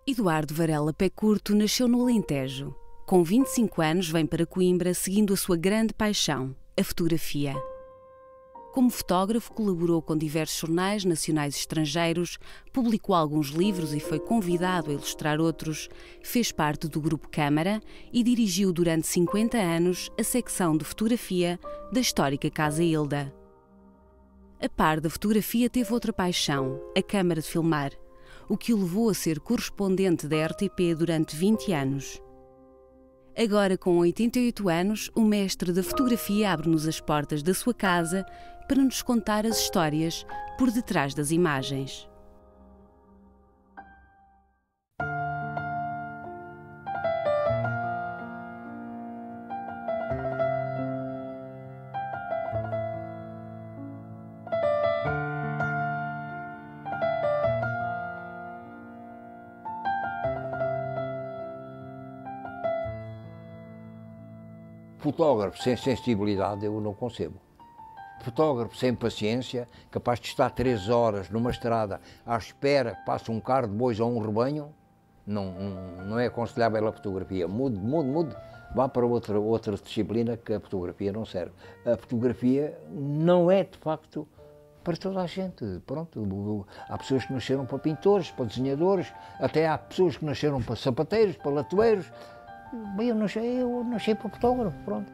Eduardo Varela Pé Curto nasceu no Alentejo. Com 25 anos vem para Coimbra seguindo a sua grande paixão, a fotografia. Como fotógrafo colaborou com diversos jornais nacionais e estrangeiros, publicou alguns livros e foi convidado a ilustrar outros, fez parte do Grupo Câmara e dirigiu durante 50 anos a secção de fotografia da histórica Casa Hilda. A par da fotografia teve outra paixão, a câmara de filmar, o que o levou a ser correspondente da RTP durante 20 anos. Agora, com 88 anos, o mestre da fotografia abre-nos as portas da sua casa para nos contar as histórias por detrás das imagens. Fotógrafo sem sensibilidade eu não concebo. Fotógrafo sem paciência, capaz de estar 3 horas numa estrada à espera que passe um carro de bois ou um rebanho, não é aconselhável a fotografia. Mude, vá para outra disciplina que a fotografia não serve. A fotografia não é de facto para toda a gente. Pronto, há pessoas que nasceram para pintores, para desenhadores, até há pessoas que nasceram para sapateiros, para latoeiros. Eu nasci para fotógrafo, pronto.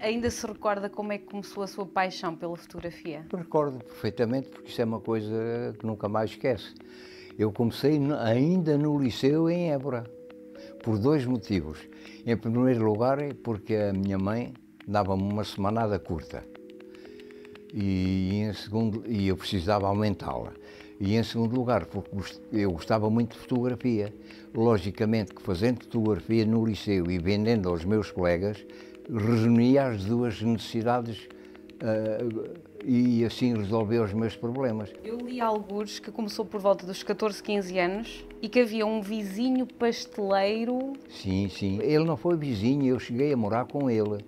Ainda se recorda como é que começou a sua paixão pela fotografia? Recordo perfeitamente, porque isso é uma coisa que nunca mais esquece. Eu comecei ainda no liceu em Évora, por 2 motivos. Em primeiro lugar, porque a minha mãe dava-me uma semanada curta e eu precisava aumentá-la. E em segundo lugar, porque eu gostava muito de fotografia. Logicamente que fazendo fotografia no liceu e vendendo aos meus colegas, reunia as 2 necessidades e assim resolveu os meus problemas. Eu li algures que começou por volta dos 14, 15 anos e que havia um vizinho pasteleiro. Sim, ele não foi vizinho, eu cheguei a morar com ele.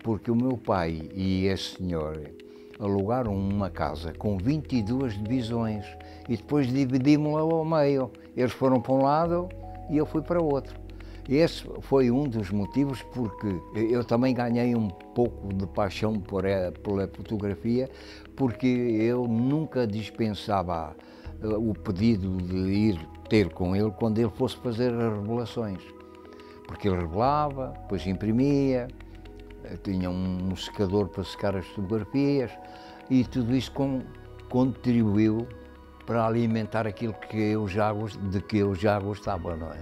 Porque o meu pai e esse senhor alugaram uma casa com 22 divisões e depois dividimos-la ao meio. Eles foram para um lado e eu fui para o outro. Esse foi um dos motivos porque eu também ganhei um pouco de paixão pela fotografia, porque eu nunca dispensava o pedido de ir ter com ele quando ele fosse fazer as revelações. Porque ele revelava, depois imprimia, tinha um secador para secar as fotografias e tudo isso contribuiu para alimentar aquilo de que eu já gostava, não é?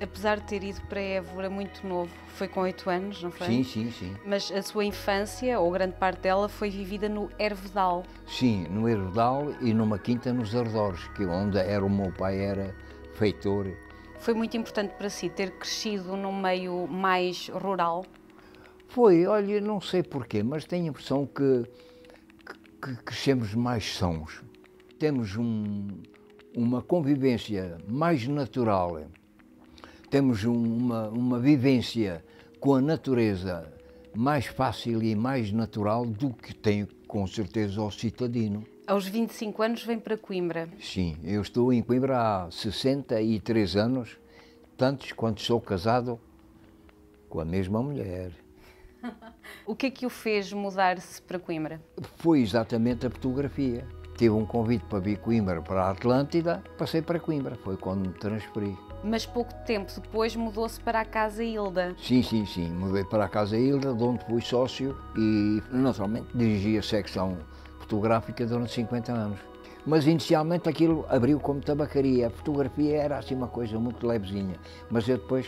Apesar de ter ido para Évora muito novo, foi com 8 anos, não foi? Sim. Mas a sua infância, ou grande parte dela, foi vivida no Hervedal. Sim, no Hervedal e numa quinta nos Arredores, onde o meu pai era feitor. Foi muito importante para si ter crescido num meio mais rural? Foi, olha, não sei porquê, mas tenho a impressão que crescemos mais sãos. Temos uma convivência mais natural, temos uma vivência com a natureza mais fácil e mais natural do que tem, com certeza, o citadino. Aos 25 anos vem para Coimbra. Sim, eu estou em Coimbra há 63 anos, tantos quanto sou casado com a mesma mulher. O que é que o fez mudar-se para Coimbra? Foi exatamente a fotografia. Tive um convite para vir Coimbra para a Atlântida, passei para Coimbra, foi quando me transferi. Mas pouco tempo depois mudou-se para a Casa Hilda. Sim, mudei para a Casa Hilda, de onde fui sócio e naturalmente dirigi a secção fotográfica durante 50 anos. Mas inicialmente aquilo abriu como tabacaria, a fotografia era assim uma coisa muito levezinha, mas eu depois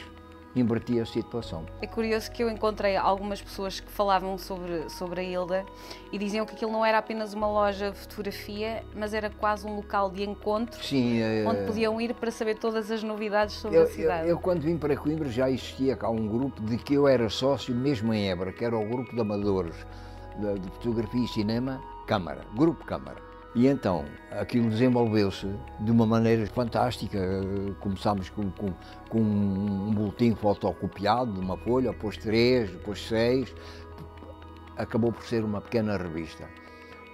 invertia a situação. É curioso que eu encontrei algumas pessoas que falavam sobre a Hilda e diziam que aquilo não era apenas uma loja de fotografia, mas era quase um local de encontro. Sim, onde podiam ir para saber todas as novidades sobre a cidade. Eu, quando vim para Coimbra, já existia cá um grupo de que eu era sócio, mesmo em Évora, que era o grupo de amadores de fotografia e cinema, Câmara, Grupo Câmara. E então, aquilo desenvolveu-se de uma maneira fantástica. Começámos com um boletim fotocopiado de uma folha, depois 3, depois 6, acabou por ser uma pequena revista.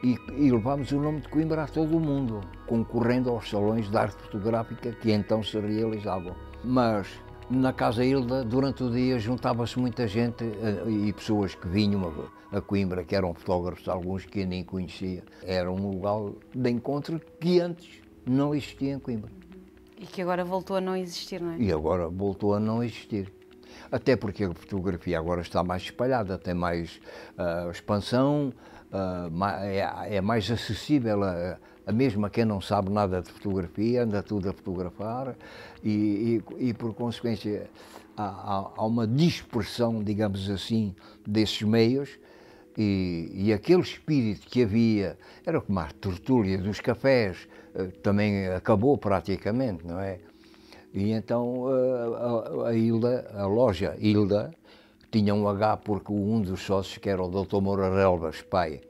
E levámos o nome de Coimbra a todo o mundo, concorrendo aos salões de arte fotográfica que então se realizavam. Mas na Casa Hilda, durante o dia, juntava-se muita gente e pessoas que vinham a Coimbra, que eram fotógrafos, alguns que eu nem conhecia. Era um lugar de encontro que antes não existia em Coimbra. E que agora voltou a não existir, não é? E agora voltou a não existir. Até porque a fotografia agora está mais espalhada, tem mais expansão, é mais acessível a mesmo a quem não sabe nada de fotografia, anda tudo a fotografar e por consequência há uma dispersão, digamos assim, desses meios e aquele espírito que havia, era como a tertúlia dos cafés, também acabou praticamente, não é? E então a Hilda, a loja Hilda, tinha um H porque um dos sócios, que era o Dr. Moura Relvas, pai,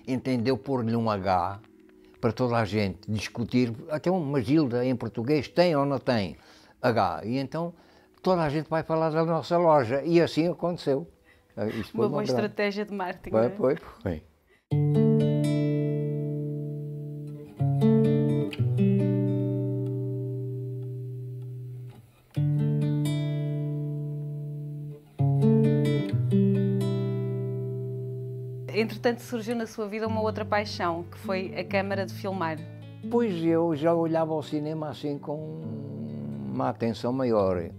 entendeu pôr-lhe um H para toda a gente discutir, até uma Hilda em português tem ou não tem H, e então toda a gente vai falar da nossa loja, e assim aconteceu. Isto foi uma boa estratégia de marketing. Foi. Entretanto, surgiu na sua vida uma outra paixão, que foi a câmara de filmar. Pois eu já olhava ao cinema assim com uma atenção maior.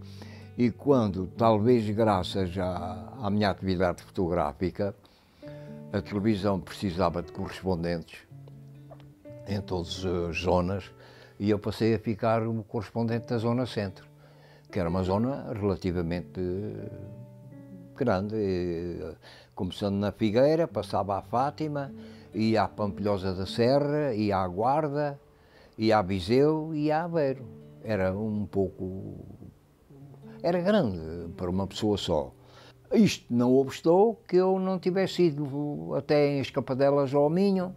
E quando, talvez graças à minha atividade fotográfica, a televisão precisava de correspondentes em todas as zonas, e eu passei a ficar o correspondente da Zona Centro, que era uma zona relativamente grande. Começando na Figueira, passava à Fátima, ia à Pampilhosa da Serra, ia à Guarda, ia a Viseu e a Aveiro. Era um pouco... era grande para uma pessoa só. Isto não obstou que eu não tivesse ido até em Escapadelas ao Minho,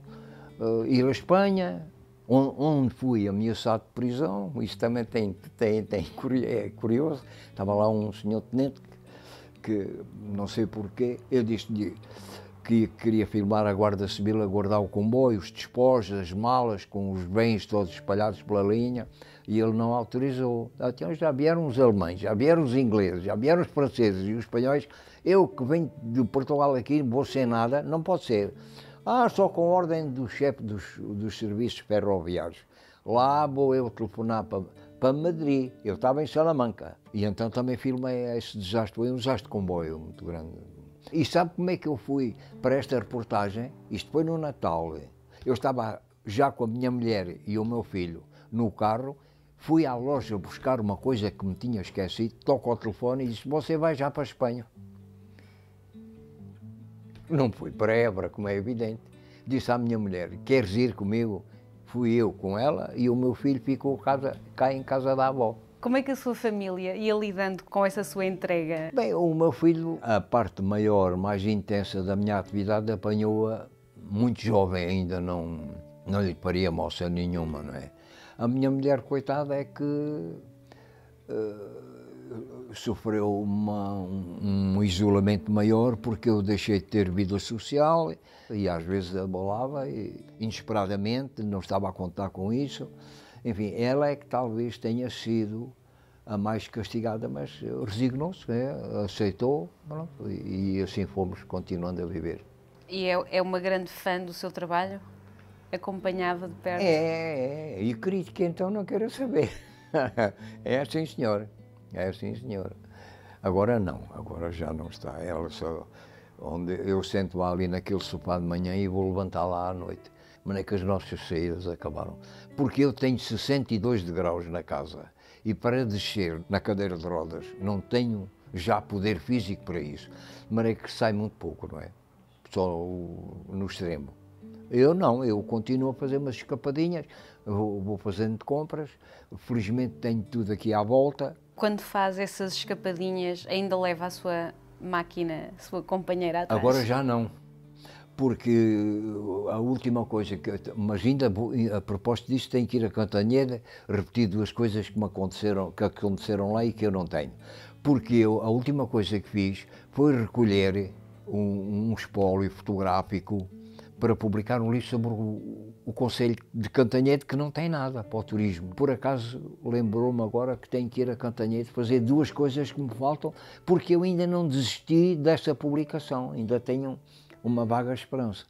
ir à Espanha, onde fui ameaçado de prisão. Isso também é curioso. Estava lá um senhor tenente que não sei porquê, eu disse-lhe que queria filmar a Guarda Civil a guardar o comboio, os despojos, as malas, com os bens todos espalhados pela linha, e ele não autorizou. Então já vieram os alemães, já vieram os ingleses, já vieram os franceses e os espanhóis. Eu que venho de Portugal aqui, vou sem nada, não pode ser. Só com ordem do chefe dos serviços ferroviários. Lá vou eu telefonar para Madrid, eu estava em Salamanca, e então também filmei esse desastre, foi um desastre de comboio muito grande. E sabe como é que eu fui para esta reportagem? Isto foi no Natal. Eu estava já com a minha mulher e o meu filho no carro, fui à loja buscar uma coisa que me tinha esquecido, toco ao telefone e disse: você vai já para a Espanha. Não fui para Évora, como é evidente. Disse à minha mulher: queres ir comigo? Fui eu com ela e o meu filho ficou cá em casa da avó. Como é que a sua família ia lidando com essa sua entrega? Bem, o meu filho, a parte maior, mais intensa da minha atividade, apanhou-a muito jovem, ainda não lhe faria moça nenhuma, não é? A minha mulher, coitada, é que sofreu um isolamento maior, porque eu deixei de ter vida social e às vezes abalava, e, inesperadamente, não estava a contar com isso. Enfim, ela é que talvez tenha sido a mais castigada, mas resignou-se, aceitou, pronto, e assim fomos continuando a viver. E é uma grande fã do seu trabalho? Acompanhava de perto? E crítica então não quero saber. É assim, senhora. É assim, senhora. Agora não, agora já não está. Ela só, onde eu sento ali naquele sofá de manhã e vou levantar lá à noite. Mas é que as nossas saídas acabaram. Porque eu tenho 62 degraus na casa e para descer na cadeira de rodas não tenho já poder físico para isso, mas é que sai muito pouco, não é? Só no extremo. Eu não, eu continuo a fazer umas escapadinhas, vou fazendo compras, felizmente tenho tudo aqui à volta. Quando faz essas escapadinhas, ainda leva a sua máquina, a sua companheira atrás? Agora já não, porque a última coisa, mas ainda a propósito disso, tenho que ir a Cantanhede repetir duas coisas que aconteceram lá e que eu não tenho. Porque a última coisa que fiz foi recolher um espólio fotográfico para publicar um livro sobre o Concelho de Cantanhede, que não tem nada para o turismo. Por acaso lembrou-me agora que tenho que ir a Cantanhede fazer duas coisas que me faltam, porque eu ainda não desisti desta publicação, ainda tenho uma vaga esperança.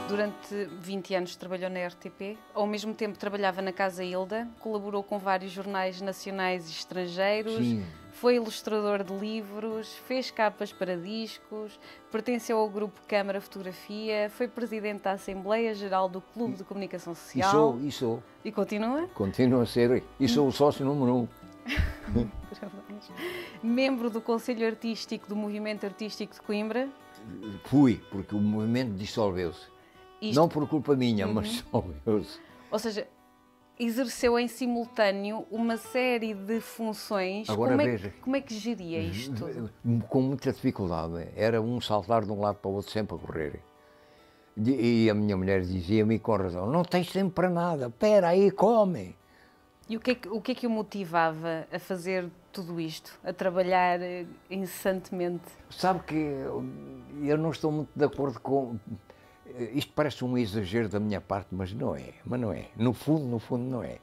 Durante 20 anos trabalhou na RTP, ao mesmo tempo trabalhava na Casa Hilda, colaborou com vários jornais nacionais e estrangeiros, Sim. Foi ilustrador de livros, fez capas para discos, pertenceu ao grupo Câmara Fotografia, foi presidente da Assembleia Geral do Clube de Comunicação Social. E sou. E continua? Continuo a ser, e sou o sócio número 1. Parabéns. Membro do Conselho Artístico do Movimento Artístico de Coimbra. Fui, porque o movimento dissolveu-se. Não por culpa minha, mas dissolveu-se. Ou seja, exerceu em simultâneo uma série de funções. Agora veja. Como é que geria isto tudo? Com muita dificuldade. Era um saltar de um lado para o outro, sempre a correr. E a minha mulher dizia-me com razão, não tens tempo para nada, espera aí, come. E o que é que o motivava a fazer tudo isto, a trabalhar incessantemente? Sabe que eu não estou muito de acordo com... Isto parece um exagero da minha parte, mas não é. No fundo, não é.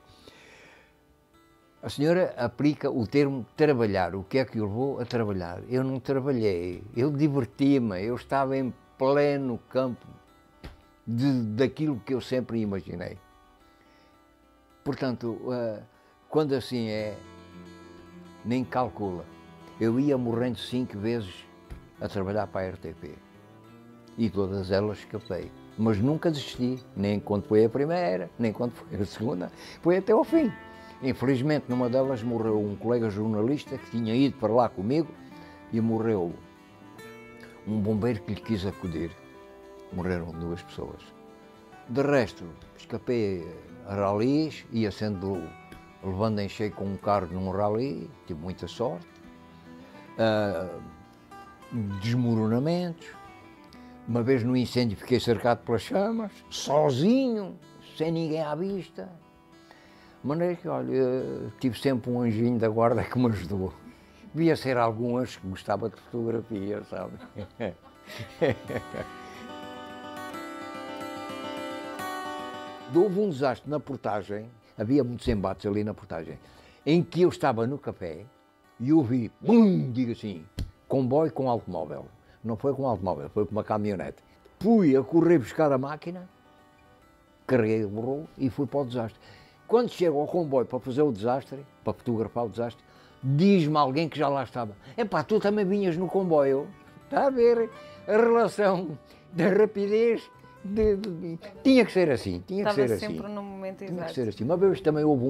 A senhora aplica o termo trabalhar. O que é que o levou a trabalhar? Eu não trabalhei, eu diverti-me, eu estava em pleno campo daquilo que eu sempre imaginei. Portanto, quando assim é, nem calcula. Eu ia morrendo 5 vezes a trabalhar para a RTP. E todas elas escapei. Mas nunca desisti, nem quando foi a primeira, nem quando foi a segunda, foi até ao fim. Infelizmente, numa delas morreu um colega jornalista que tinha ido para lá comigo e morreu um bombeiro que lhe quis acudir. Morreram 2 pessoas. De resto, escapei a ralis, ia sendo levando em cheio com um carro num rally, tive muita sorte. Desmoronamentos. Uma vez no incêndio fiquei cercado pelas chamas, sozinho, sem ninguém à vista. De maneira que, olha, tive sempre um anjinho da guarda que me ajudou. Devia ser algum anjo que gostava de fotografia, sabe? Houve um desastre na portagem, havia muitos embates ali na portagem, em que eu estava no café e ouvi, digo assim, comboio com automóvel. Não foi com automóvel, foi com uma caminhonete. Fui a correr buscar a máquina, carreguei o rolo e fui para o desastre. Quando chego ao comboio para fazer o desastre, para fotografar o desastre, diz-me alguém que já lá estava, epá, tu também vinhas no comboio. Está a ver a relação da rapidez. Tinha que ser assim, Estava sempre no momento exato. Tinha que ser assim. Uma vez também houve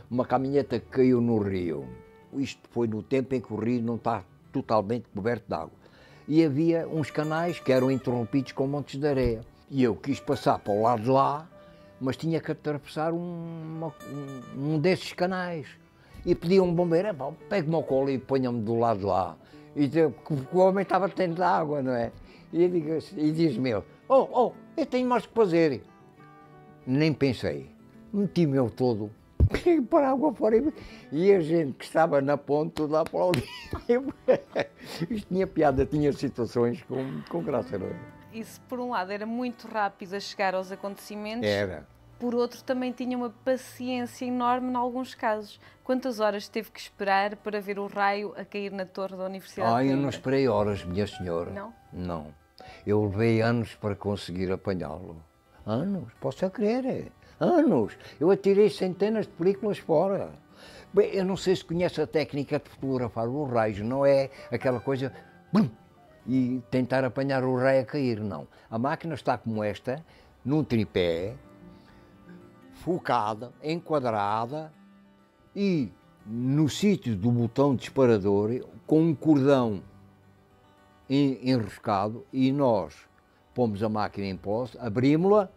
uma caminhoneta que caiu no rio. Isto foi no tempo em que o rio não está totalmente coberto de água. E havia uns canais que eram interrompidos com montes de areia. E eu quis passar para o lado de lá, mas tinha que atravessar um desses canais. E pedi a um bombeiro, pegue-me ao colo e ponha-me do lado de lá. E o homem estava dentro da água, não é? E diz-me ele, eu tenho mais que fazer. Nem pensei. Meti-me eu todo para a água fora e a gente que estava na ponte toda a aplaudir. Isto tinha piada, tinha situações com graça. Não é? Isso, por um lado, era muito rápido a chegar aos acontecimentos. Era. Por outro, também tinha uma paciência enorme em alguns casos. Quantas horas teve que esperar para ver o raio a cair na torre da Universidade de Eu não Coimbra? esperei horas, minha senhora. Não? Não. Eu levei anos para conseguir apanhá-lo. Anos, posso crer. Anos! Eu atirei centenas de películas fora. Bem, eu não sei se conhece a técnica de fotografar os raios, não é aquela coisa blum, e tentar apanhar o raio a cair, não. A máquina está como esta, num tripé, focada, enquadrada e no sítio do botão disparador, com um cordão enroscado, e nós pomos a máquina em pose, abrimos-la,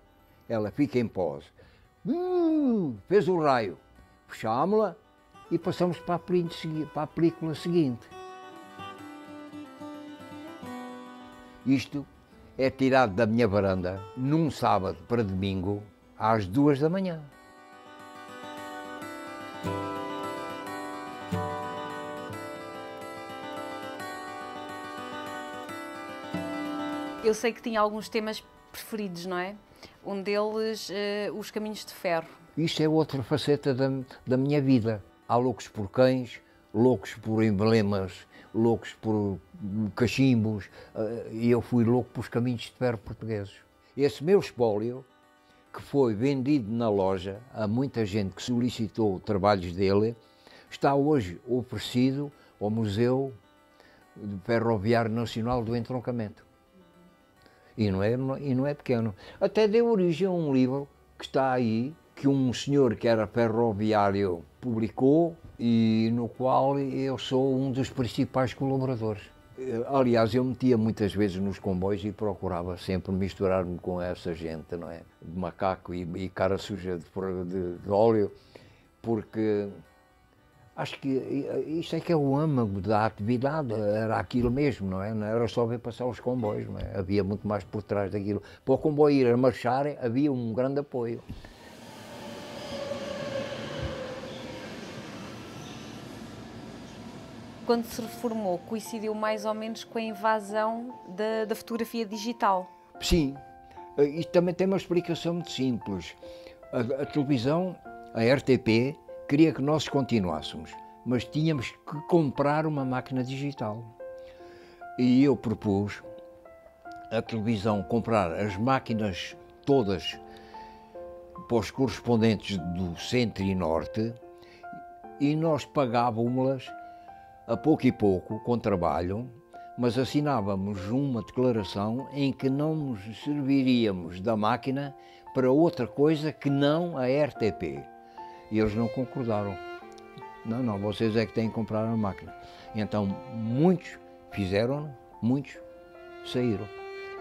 ela fica em pose. Fez o raio, fechámos-la e passamos para a película seguinte. Isto é tirado da minha varanda num sábado para domingo às 2 da manhã. Eu sei que tinha alguns temas preferidos, não é? Um deles, os caminhos de ferro. Isto é outra faceta da minha vida. Há loucos por cães, loucos por emblemas, loucos por cachimbos, e eu fui louco pelos caminhos de ferro portugueses. Esse meu espólio, que foi vendido na loja a muita gente que solicitou trabalhos dele, está hoje oferecido ao Museu Ferroviário Nacional do Entroncamento. E não é pequeno. Até deu origem a um livro que está aí, que um senhor que era ferroviário publicou e no qual eu sou um dos principais colaboradores. Aliás, eu metia muitas vezes nos comboios e procurava sempre misturar-me com essa gente, não é? De macaco e cara suja de óleo, porque acho que isto é que é o âmago da atividade, era aquilo mesmo, não é? Não era só ver passar os comboios, não é? Havia muito mais por trás daquilo. Para o comboio ir a marchar, havia um grande apoio. Quando se reformou, coincidiu mais ou menos com a invasão da fotografia digital. Sim, isto também tem uma explicação muito simples. A televisão, a RTP, queria que nós continuássemos, mas tínhamos que comprar uma máquina digital. E eu propus a televisão comprar as máquinas todas para os correspondentes do centro e norte, e nós pagávamos-las a pouco e pouco, com trabalho, mas assinávamos uma declaração em que não nos serviríamos da máquina para outra coisa que não a RTP. E eles não concordaram. Não, vocês é que têm que comprar a máquina. Então, muitos fizeram, muitos saíram.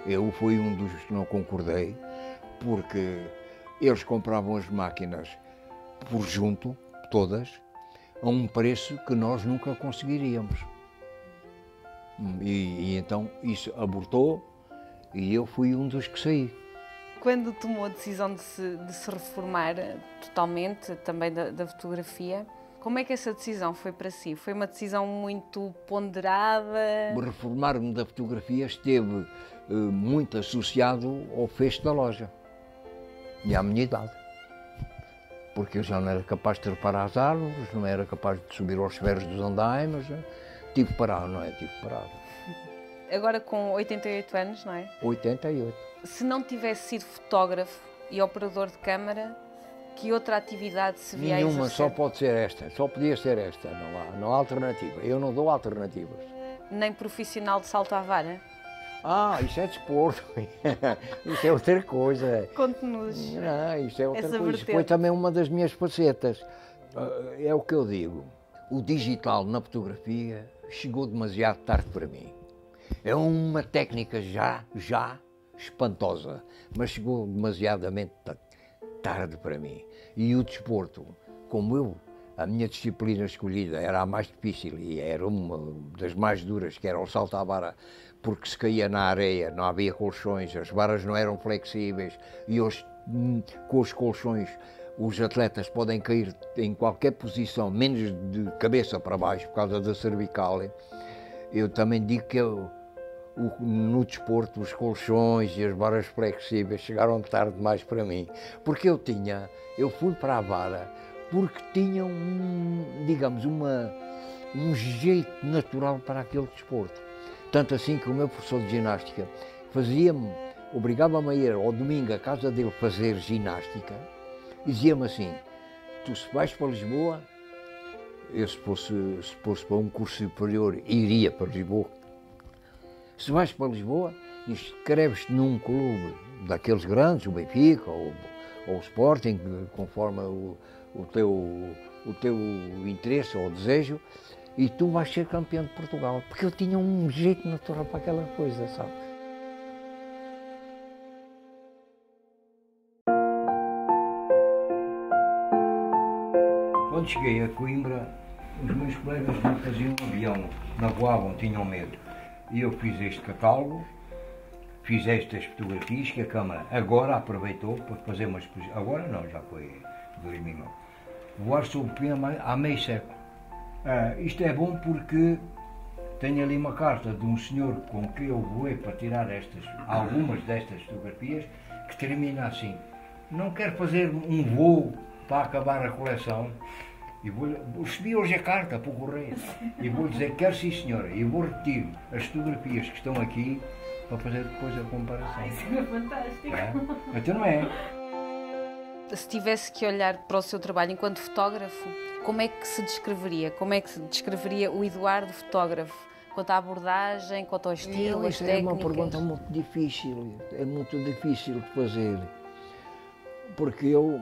Eu fui um dos que não concordei, porque eles compravam as máquinas por junto, todas, a um preço que nós nunca conseguiríamos. E então isso abortou e eu fui um dos que saí. Quando tomou a decisão de se reformar totalmente, também da fotografia, como é que essa decisão foi para si? Foi uma decisão muito ponderada? Reformar-me da fotografia esteve muito associado ao fecho da loja e à minha idade. Porque eu já não era capaz de trepar às árvores, não era capaz de subir aos ferros dos andaimes, tive que parar, não é? Tive que parar. Agora com 88 anos, não é? 88. Se não tivesse sido fotógrafo e operador de câmara, que outra atividade se via a exercer? Nenhuma, só pode ser esta, só podia ser esta, não há alternativa. Eu não dou alternativas. Nem profissional de salto à vara? Isso é desporto, isso é outra coisa. Conte-nos. Não, isso é outra essa coisa. vertente. Foi também uma das minhas facetas. É o que eu digo, o digital na fotografia chegou demasiado tarde para mim. É uma técnica já espantosa, mas chegou demasiadamente tarde para mim. E o desporto, como a minha disciplina escolhida era a mais difícil e era uma das mais duras, que era o salto à vara, porque se caía na areia, não havia colchões, as varas não eram flexíveis e hoje, com os colchões, os atletas podem cair em qualquer posição, menos de cabeça para baixo, por causa da cervical. Eu também digo que no desporto os colchões e as varas flexíveis chegaram tarde demais para mim, porque eu fui para a vara porque tinha digamos, um jeito natural para aquele desporto. Tanto assim que o meu professor de ginástica obrigava-me a ir ao domingo à casa dele fazer ginástica, e dizia-me assim, tu se vais para Lisboa, eu se fosse para um curso superior, iria para Lisboa. Se vais para Lisboa, inscreves-te num clube daqueles grandes, o Benfica ou o Sporting, conforme o teu interesse ou desejo, e tu vais ser campeão de Portugal. Porque eu tinha um jeito natural para aquela coisa, sabe? Quando cheguei a Coimbra, os meus colegas não faziam avião, não voavam, tinham medo. E eu fiz este catálogo, fiz estas fotografias que a Câmara agora aproveitou para fazer uma exposição. Agora não, já foi em 2009. Voar sobre pena há meio século. Isto é bom porque tenho ali uma carta de um senhor com que eu voei para tirar algumas destas fotografias, que termina assim: não quero fazer um voo para acabar a coleção. E recebi hoje a carta para o correio e vou dizer que quero sim senhora, e vou repetir as fotografias que estão aqui para fazer depois a comparação. Isso é fantástico. Então não é? Se tivesse que olhar para o seu trabalho enquanto fotógrafo, como é que se descreveria? Como é que se descreveria o Eduardo fotógrafo? Quanto à abordagem, quanto ao estilo, as técnicas? É uma pergunta muito difícil, é muito difícil de fazer, porque eu,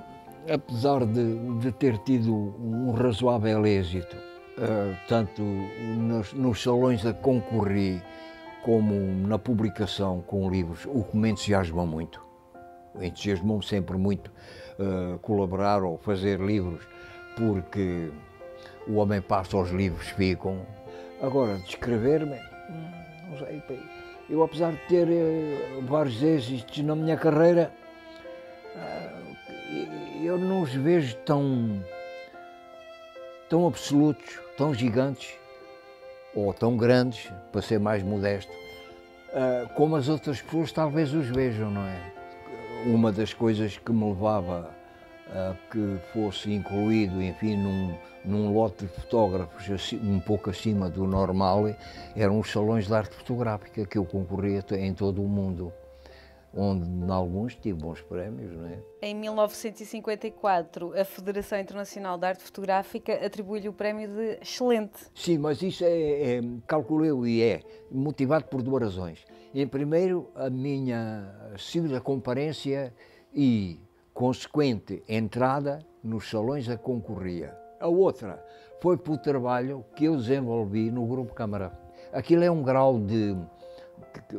apesar de ter tido um razoável êxito, tanto nos salões a concorrer como na publicação com livros, o que me entusiasma muito. Entusiasmou-me sempre muito colaborar ou fazer livros, porque o homem passa, os livros ficam. Agora, descrever-me, não sei, eu apesar de ter vários êxitos na minha carreira, eu não os vejo tão absolutos, tão gigantes, ou tão grandes, para ser mais modesto, como as outras pessoas talvez os vejam, não é? Uma das coisas que me levava a que fosse incluído, enfim, num lote de fotógrafos um pouco acima do normal, eram os salões de arte fotográfica que eu concorria em todo o mundo, onde em alguns tive bons prémios, não é? Em 1954, a Federação Internacional de Arte Fotográfica atribui-lhe o prémio de excelente. Sim, mas isso calculo eu, e é motivado por duas razões. Em primeiro, a minha civil comparência e consequente entrada nos salões a concorria. A outra foi pelo trabalho que eu desenvolvi no Grupo Câmara. Aquilo é um grau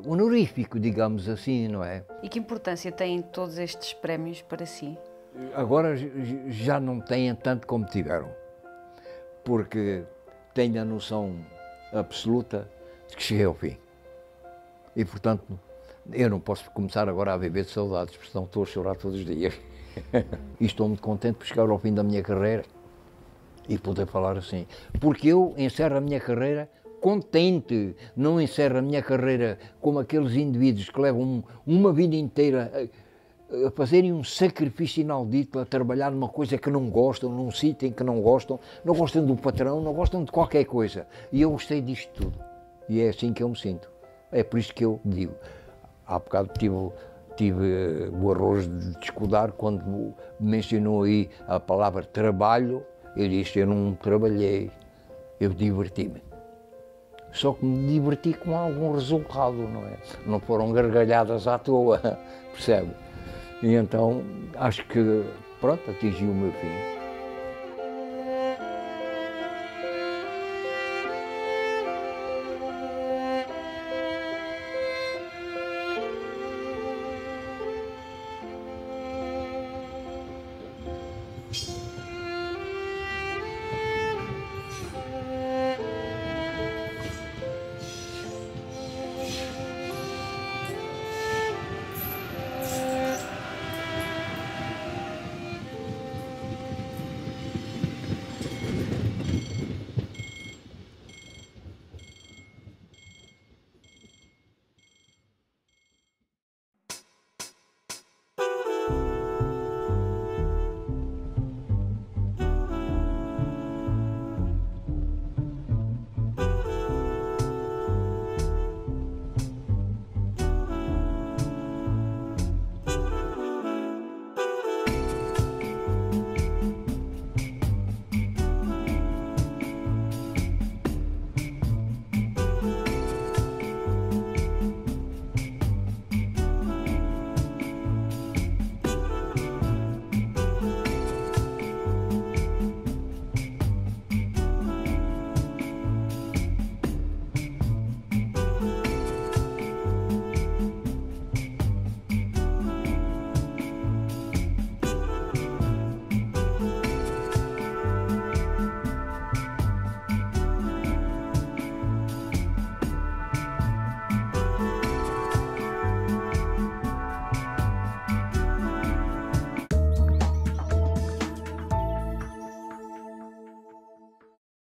honorífico, digamos assim, não é? E que importância têm todos estes prémios para si? Agora já não têm tanto como tiveram, porque tenho a noção absoluta de que cheguei ao fim. E, portanto, eu não posso começar agora a viver de saudades, porque senão estou a chorar todos os dias. E estou muito contente por chegar ao fim da minha carreira e poder falar assim. Porque eu encerro a minha carreira contente, não encerro a minha carreira como aqueles indivíduos que levam uma vida inteira a fazerem um sacrifício inaudito, a trabalhar numa coisa que não gostam, num sítio em que não gostam do patrão, não gostam de qualquer coisa. E eu gostei disto tudo. E é assim que eu me sinto. É por isso que eu digo. Há bocado tive o arroz de descuidar quando mencionou aí a palavra trabalho. Eu disse, eu não trabalhei, eu diverti-me. Só que me diverti com algum resultado, não é? Não foram gargalhadas à toa, percebe? E então acho que, pronto, atingi o meu fim.